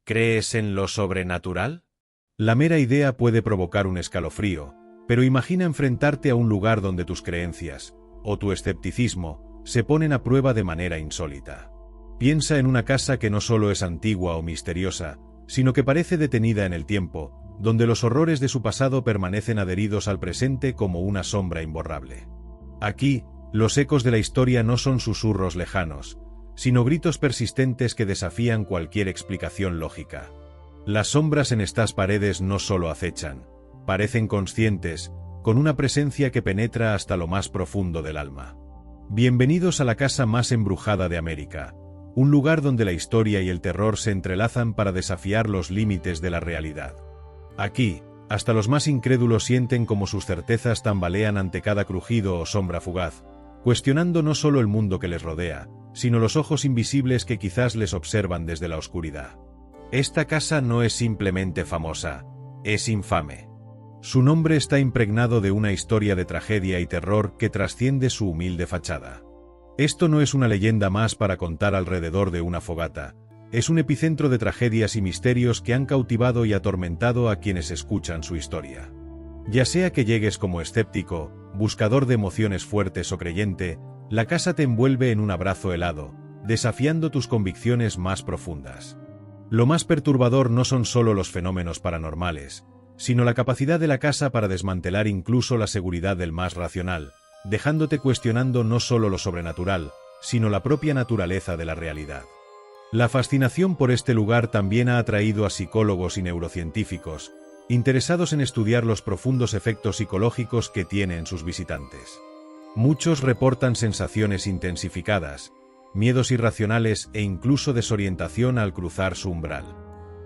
¿Crees en lo sobrenatural? La mera idea puede provocar un escalofrío, pero imagina enfrentarte a un lugar donde tus creencias, o tu escepticismo, se ponen a prueba de manera insólita. Piensa en una casa que no solo es antigua o misteriosa, sino que parece detenida en el tiempo, donde los horrores de su pasado permanecen adheridos al presente como una sombra imborrable. Aquí, los ecos de la historia no son susurros lejanos, sino gritos persistentes que desafían cualquier explicación lógica. Las sombras en estas paredes no solo acechan, parecen conscientes, con una presencia que penetra hasta lo más profundo del alma. Bienvenidos a la casa más embrujada de América, un lugar donde la historia y el terror se entrelazan para desafiar los límites de la realidad. Aquí, hasta los más incrédulos sienten como sus certezas tambalean ante cada crujido o sombra fugaz, cuestionando no solo el mundo que les rodea, sino los ojos invisibles que quizás les observan desde la oscuridad. Esta casa no es simplemente famosa, es infame. Su nombre está impregnado de una historia de tragedia y terror que trasciende su humilde fachada. Esto no es una leyenda más para contar alrededor de una fogata, es un epicentro de tragedias y misterios que han cautivado y atormentado a quienes escuchan su historia. Ya sea que llegues como escéptico, buscador de emociones fuertes o creyente, la casa te envuelve en un abrazo helado, desafiando tus convicciones más profundas. Lo más perturbador no son solo los fenómenos paranormales, sino la capacidad de la casa para desmantelar incluso la seguridad del más racional, dejándote cuestionando no solo lo sobrenatural, sino la propia naturaleza de la realidad. La fascinación por este lugar también ha atraído a psicólogos y neurocientíficos, interesados en estudiar los profundos efectos psicológicos que tiene en sus visitantes. Muchos reportan sensaciones intensificadas, miedos irracionales e incluso desorientación al cruzar su umbral.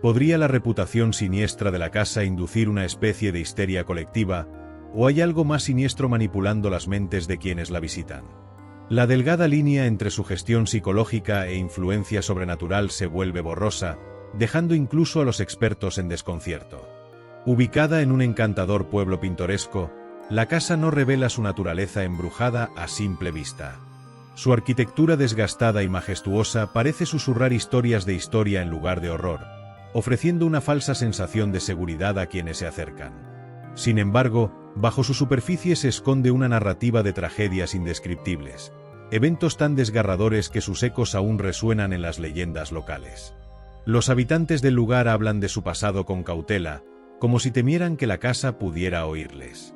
¿Podría la reputación siniestra de la casa inducir una especie de histeria colectiva, o hay algo más siniestro manipulando las mentes de quienes la visitan? La delgada línea entre sugestión psicológica e influencia sobrenatural se vuelve borrosa, dejando incluso a los expertos en desconcierto. Ubicada en un encantador pueblo pintoresco, la casa no revela su naturaleza embrujada a simple vista. Su arquitectura desgastada y majestuosa parece susurrar historias de historia en lugar de horror, ofreciendo una falsa sensación de seguridad a quienes se acercan. Sin embargo, bajo su superficie se esconde una narrativa de tragedias indescriptibles, eventos tan desgarradores que sus ecos aún resuenan en las leyendas locales. Los habitantes del lugar hablan de su pasado con cautela, como si temieran que la casa pudiera oírles.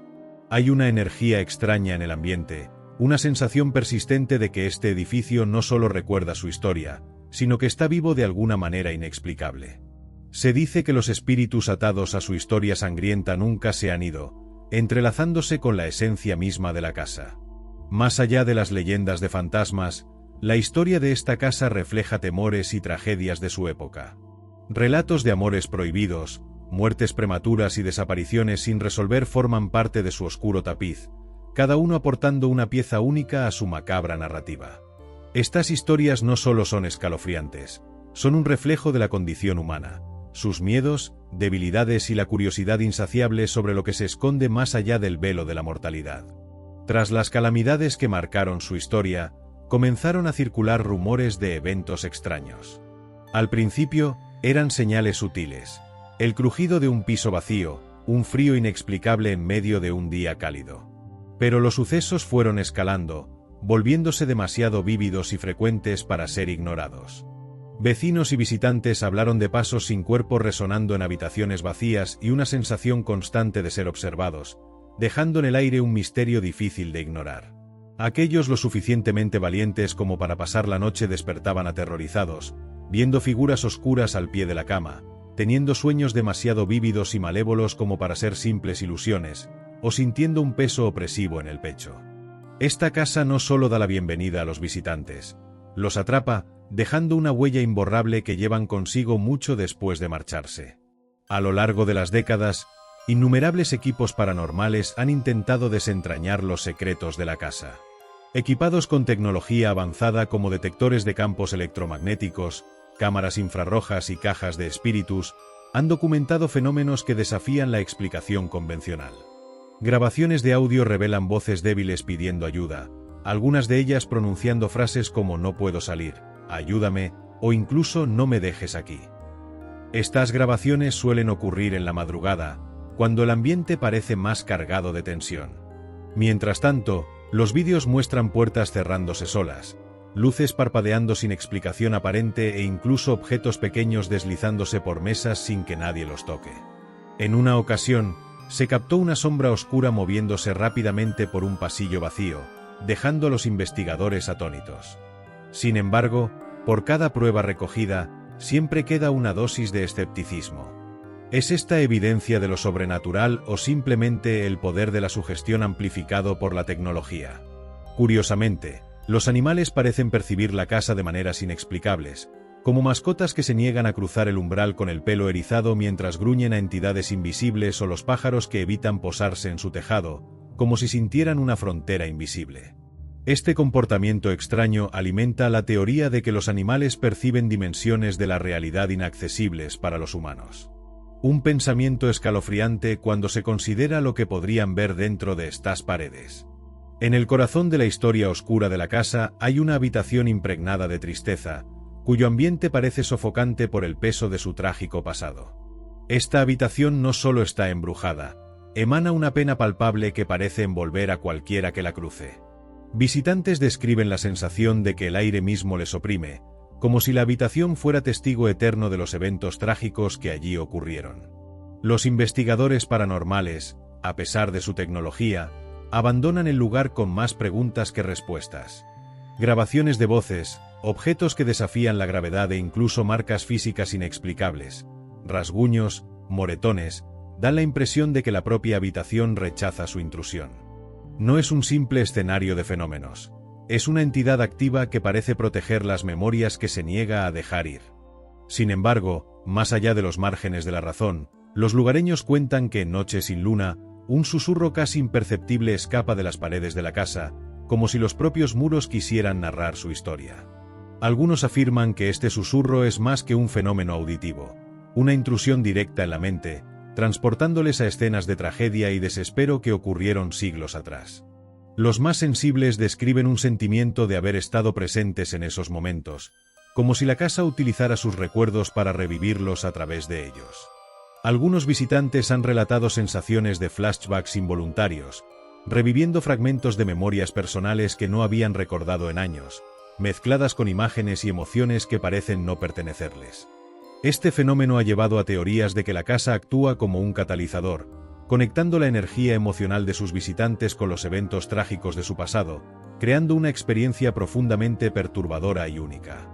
Hay una energía extraña en el ambiente, una sensación persistente de que este edificio no solo recuerda su historia, sino que está vivo de alguna manera inexplicable. Se dice que los espíritus atados a su historia sangrienta nunca se han ido, entrelazándose con la esencia misma de la casa. Más allá de las leyendas de fantasmas, la historia de esta casa refleja temores y tragedias de su época. Relatos de amores prohibidos, muertes prematuras y desapariciones sin resolver forman parte de su oscuro tapiz, cada uno aportando una pieza única a su macabra narrativa. Estas historias no solo son escalofriantes, son un reflejo de la condición humana, sus miedos, debilidades y la curiosidad insaciable sobre lo que se esconde más allá del velo de la mortalidad. Tras las calamidades que marcaron su historia, comenzaron a circular rumores de eventos extraños. Al principio, eran señales sutiles, el crujido de un piso vacío, un frío inexplicable en medio de un día cálido. Pero los sucesos fueron escalando, volviéndose demasiado vívidos y frecuentes para ser ignorados. Vecinos y visitantes hablaron de pasos sin cuerpo resonando en habitaciones vacías y una sensación constante de ser observados, dejando en el aire un misterio difícil de ignorar. Aquellos lo suficientemente valientes como para pasar la noche despertaban aterrorizados, viendo figuras oscuras al pie de la cama, teniendo sueños demasiado vívidos y malévolos como para ser simples ilusiones, o sintiendo un peso opresivo en el pecho. Esta casa no solo da la bienvenida a los visitantes, los atrapa, dejando una huella imborrable que llevan consigo mucho después de marcharse. A lo largo de las décadas, innumerables equipos paranormales han intentado desentrañar los secretos de la casa. Equipados con tecnología avanzada como detectores de campos electromagnéticos, cámaras infrarrojas y cajas de espíritus, han documentado fenómenos que desafían la explicación convencional. Grabaciones de audio revelan voces débiles pidiendo ayuda, algunas de ellas pronunciando frases como "no puedo salir", "ayúdame", o incluso "no me dejes aquí". Estas grabaciones suelen ocurrir en la madrugada, cuando el ambiente parece más cargado de tensión. Mientras tanto, los vídeos muestran puertas cerrándose solas, luces parpadeando sin explicación aparente e incluso objetos pequeños deslizándose por mesas sin que nadie los toque. En una ocasión, se captó una sombra oscura moviéndose rápidamente por un pasillo vacío, dejando a los investigadores atónitos. Sin embargo, por cada prueba recogida, siempre queda una dosis de escepticismo. ¿Es esta evidencia de lo sobrenatural o simplemente el poder de la sugestión amplificado por la tecnología? Curiosamente, los animales parecen percibir la casa de maneras inexplicables, como mascotas que se niegan a cruzar el umbral con el pelo erizado mientras gruñen a entidades invisibles o los pájaros que evitan posarse en su tejado, como si sintieran una frontera invisible. Este comportamiento extraño alimenta la teoría de que los animales perciben dimensiones de la realidad inaccesibles para los humanos. Un pensamiento escalofriante cuando se considera lo que podrían ver dentro de estas paredes. En el corazón de la historia oscura de la casa hay una habitación impregnada de tristeza, cuyo ambiente parece sofocante por el peso de su trágico pasado. Esta habitación no solo está embrujada, emana una pena palpable que parece envolver a cualquiera que la cruce. Visitantes describen la sensación de que el aire mismo les oprime, como si la habitación fuera testigo eterno de los eventos trágicos que allí ocurrieron. Los investigadores paranormales, a pesar de su tecnología, abandonan el lugar con más preguntas que respuestas. Grabaciones de voces, objetos que desafían la gravedad e incluso marcas físicas inexplicables, rasguños, moretones, dan la impresión de que la propia habitación rechaza su intrusión. No es un simple escenario de fenómenos, es una entidad activa que parece proteger las memorias que se niega a dejar ir. Sin embargo, más allá de los márgenes de la razón, los lugareños cuentan que en Noche sin luna, un susurro casi imperceptible escapa de las paredes de la casa, como si los propios muros quisieran narrar su historia. Algunos afirman que este susurro es más que un fenómeno auditivo, una intrusión directa en la mente, transportándoles a escenas de tragedia y desespero que ocurrieron siglos atrás. Los más sensibles describen un sentimiento de haber estado presentes en esos momentos, como si la casa utilizara sus recuerdos para revivirlos a través de ellos. Algunos visitantes han relatado sensaciones de flashbacks involuntarios, reviviendo fragmentos de memorias personales que no habían recordado en años, mezcladas con imágenes y emociones que parecen no pertenecerles. Este fenómeno ha llevado a teorías de que la casa actúa como un catalizador, conectando la energía emocional de sus visitantes con los eventos trágicos de su pasado, creando una experiencia profundamente perturbadora y única.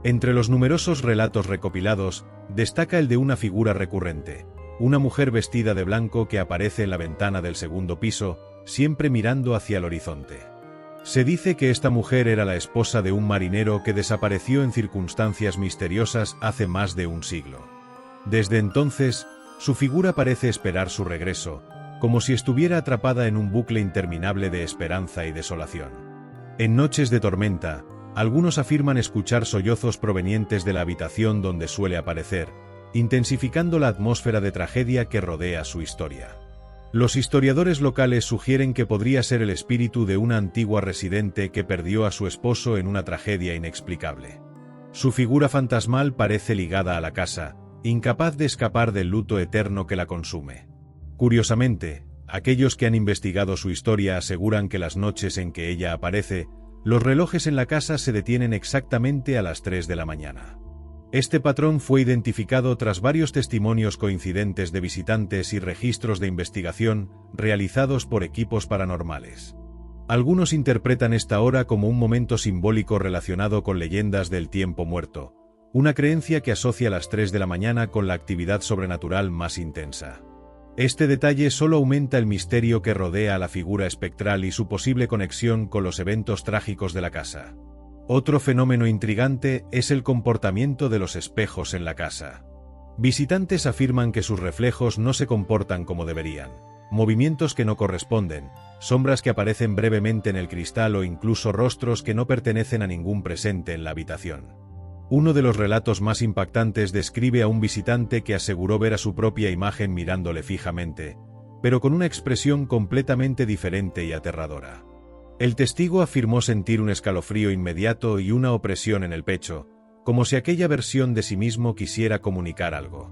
Entre los numerosos relatos recopilados, destaca el de una figura recurrente, una mujer vestida de blanco que aparece en la ventana del segundo piso, siempre mirando hacia el horizonte. Se dice que esta mujer era la esposa de un marinero que desapareció en circunstancias misteriosas hace más de un siglo. Desde entonces, su figura parece esperar su regreso, como si estuviera atrapada en un bucle interminable de esperanza y desolación. En noches de tormenta, algunos afirman escuchar sollozos provenientes de la habitación donde suele aparecer, intensificando la atmósfera de tragedia que rodea su historia. Los historiadores locales sugieren que podría ser el espíritu de una antigua residente que perdió a su esposo en una tragedia inexplicable. Su figura fantasmal parece ligada a la casa, incapaz de escapar del luto eterno que la consume. Curiosamente, aquellos que han investigado su historia aseguran que las noches en que ella aparece, los relojes en la casa se detienen exactamente a las 3 de la mañana. Este patrón fue identificado tras varios testimonios coincidentes de visitantes y registros de investigación realizados por equipos paranormales. Algunos interpretan esta hora como un momento simbólico relacionado con leyendas del tiempo muerto, una creencia que asocia las 3 de la mañana con la actividad sobrenatural más intensa. Este detalle solo aumenta el misterio que rodea a la figura espectral y su posible conexión con los eventos trágicos de la casa. Otro fenómeno intrigante es el comportamiento de los espejos en la casa. Visitantes afirman que sus reflejos no se comportan como deberían, movimientos que no corresponden, sombras que aparecen brevemente en el cristal o incluso rostros que no pertenecen a ningún presente en la habitación. Uno de los relatos más impactantes describe a un visitante que aseguró ver a su propia imagen mirándole fijamente, pero con una expresión completamente diferente y aterradora. El testigo afirmó sentir un escalofrío inmediato y una opresión en el pecho, como si aquella versión de sí mismo quisiera comunicar algo.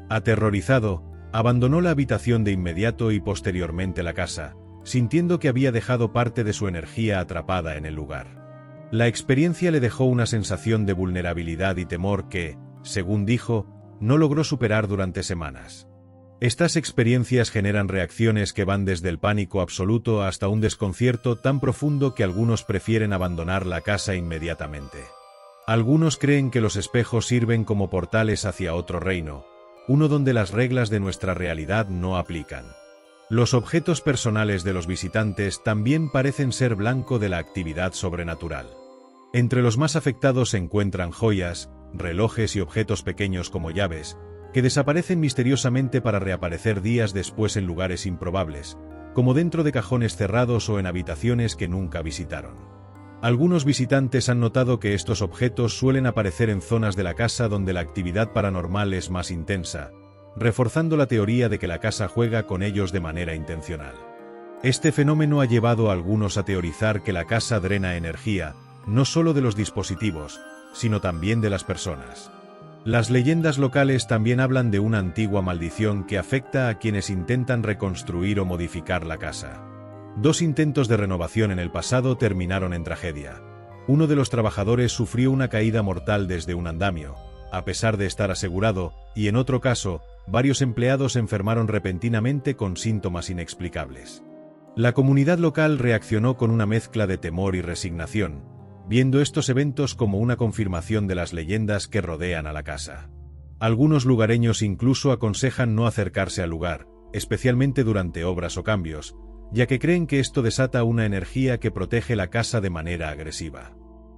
Aterrorizado, abandonó la habitación de inmediato y posteriormente la casa, sintiendo que había dejado parte de su energía atrapada en el lugar. La experiencia le dejó una sensación de vulnerabilidad y temor que, según dijo, no logró superar durante semanas. Estas experiencias generan reacciones que van desde el pánico absoluto hasta un desconcierto tan profundo que algunos prefieren abandonar la casa inmediatamente. Algunos creen que los espejos sirven como portales hacia otro reino, uno donde las reglas de nuestra realidad no aplican. Los objetos personales de los visitantes también parecen ser blanco de la actividad sobrenatural. Entre los más afectados se encuentran joyas, relojes y objetos pequeños como llaves, que desaparecen misteriosamente para reaparecer días después en lugares improbables, como dentro de cajones cerrados o en habitaciones que nunca visitaron. Algunos visitantes han notado que estos objetos suelen aparecer en zonas de la casa donde la actividad paranormal es más intensa, reforzando la teoría de que la casa juega con ellos de manera intencional. Este fenómeno ha llevado a algunos a teorizar que la casa drena energía, no solo de los dispositivos, sino también de las personas. Las leyendas locales también hablan de una antigua maldición que afecta a quienes intentan reconstruir o modificar la casa. 2 intentos de renovación en el pasado terminaron en tragedia. Uno de los trabajadores sufrió una caída mortal desde un andamio, a pesar de estar asegurado, y en otro caso, varios empleados se enfermaron repentinamente con síntomas inexplicables. La comunidad local reaccionó con una mezcla de temor y resignación, viendo estos eventos como una confirmación de las leyendas que rodean a la casa. Algunos lugareños incluso aconsejan no acercarse al lugar, especialmente durante obras o cambios, ya que creen que esto desata una energía que protege la casa de manera agresiva.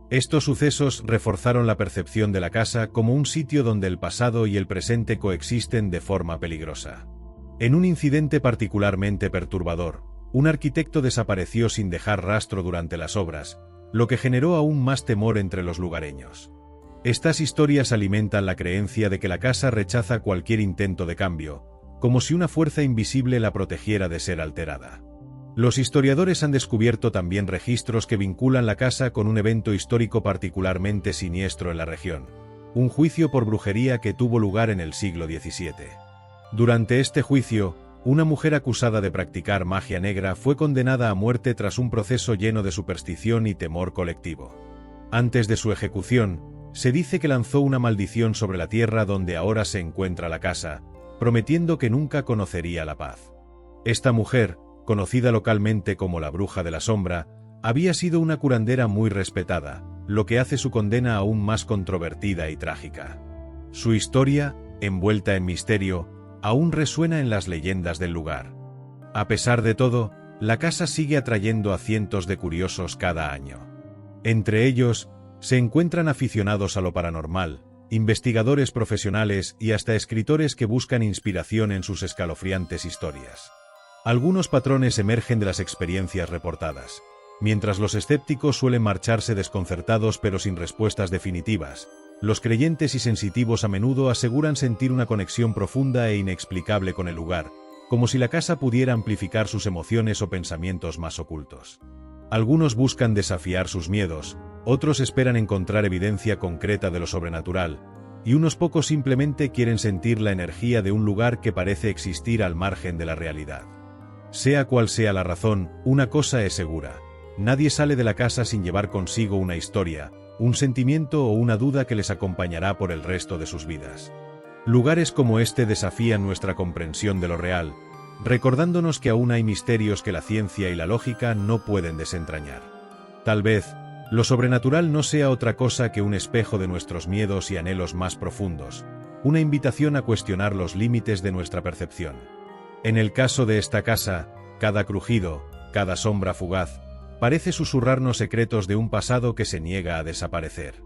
Estos sucesos reforzaron la percepción de la casa como un sitio donde el pasado y el presente coexisten de forma peligrosa. En un incidente particularmente perturbador, un arquitecto desapareció sin dejar rastro durante las obras, lo que generó aún más temor entre los lugareños. Estas historias alimentan la creencia de que la casa rechaza cualquier intento de cambio, como si una fuerza invisible la protegiera de ser alterada. Los historiadores han descubierto también registros que vinculan la casa con un evento histórico particularmente siniestro en la región, un juicio por brujería que tuvo lugar en el siglo XVII. Durante este juicio, una mujer acusada de practicar magia negra fue condenada a muerte tras un proceso lleno de superstición y temor colectivo. Antes de su ejecución, se dice que lanzó una maldición sobre la tierra donde ahora se encuentra la casa, prometiendo que nunca conocería la paz. Esta mujer, conocida localmente como la Bruja de la Sombra, había sido una curandera muy respetada, lo que hace su condena aún más controvertida y trágica. Su historia, envuelta en misterio, aún resuena en las leyendas del lugar. A pesar de todo, la casa sigue atrayendo a cientos de curiosos cada año. Entre ellos, se encuentran aficionados a lo paranormal, investigadores profesionales y hasta escritores que buscan inspiración en sus escalofriantes historias. Algunos patrones emergen de las experiencias reportadas. Mientras los escépticos suelen marcharse desconcertados pero sin respuestas definitivas, los creyentes y sensitivos a menudo aseguran sentir una conexión profunda e inexplicable con el lugar, como si la casa pudiera amplificar sus emociones o pensamientos más ocultos. Algunos buscan desafiar sus miedos, otros esperan encontrar evidencia concreta de lo sobrenatural, y unos pocos simplemente quieren sentir la energía de un lugar que parece existir al margen de la realidad. Sea cual sea la razón, una cosa es segura: nadie sale de la casa sin llevar consigo una historia, un sentimiento o una duda que les acompañará por el resto de sus vidas. Lugares como este desafían nuestra comprensión de lo real, recordándonos que aún hay misterios que la ciencia y la lógica no pueden desentrañar. Tal vez, lo sobrenatural no sea otra cosa que un espejo de nuestros miedos y anhelos más profundos, una invitación a cuestionar los límites de nuestra percepción. En el caso de esta casa, cada crujido, cada sombra fugaz, parece susurrarnos secretos de un pasado que se niega a desaparecer.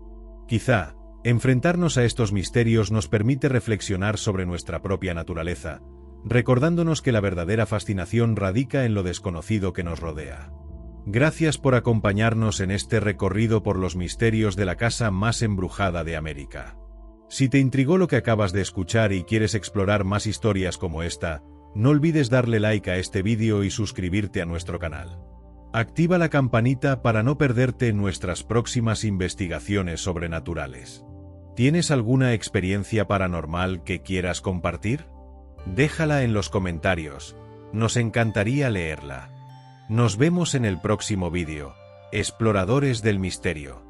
Quizá, enfrentarnos a estos misterios nos permite reflexionar sobre nuestra propia naturaleza, recordándonos que la verdadera fascinación radica en lo desconocido que nos rodea. Gracias por acompañarnos en este recorrido por los misterios de la casa más embrujada de América. Si te intrigó lo que acabas de escuchar y quieres explorar más historias como esta, no olvides darle like a este vídeo y suscribirte a nuestro canal. Activa la campanita para no perderte nuestras próximas investigaciones sobrenaturales. ¿Tienes alguna experiencia paranormal que quieras compartir? Déjala en los comentarios, nos encantaría leerla. Nos vemos en el próximo vídeo, Exploradores del Misterio.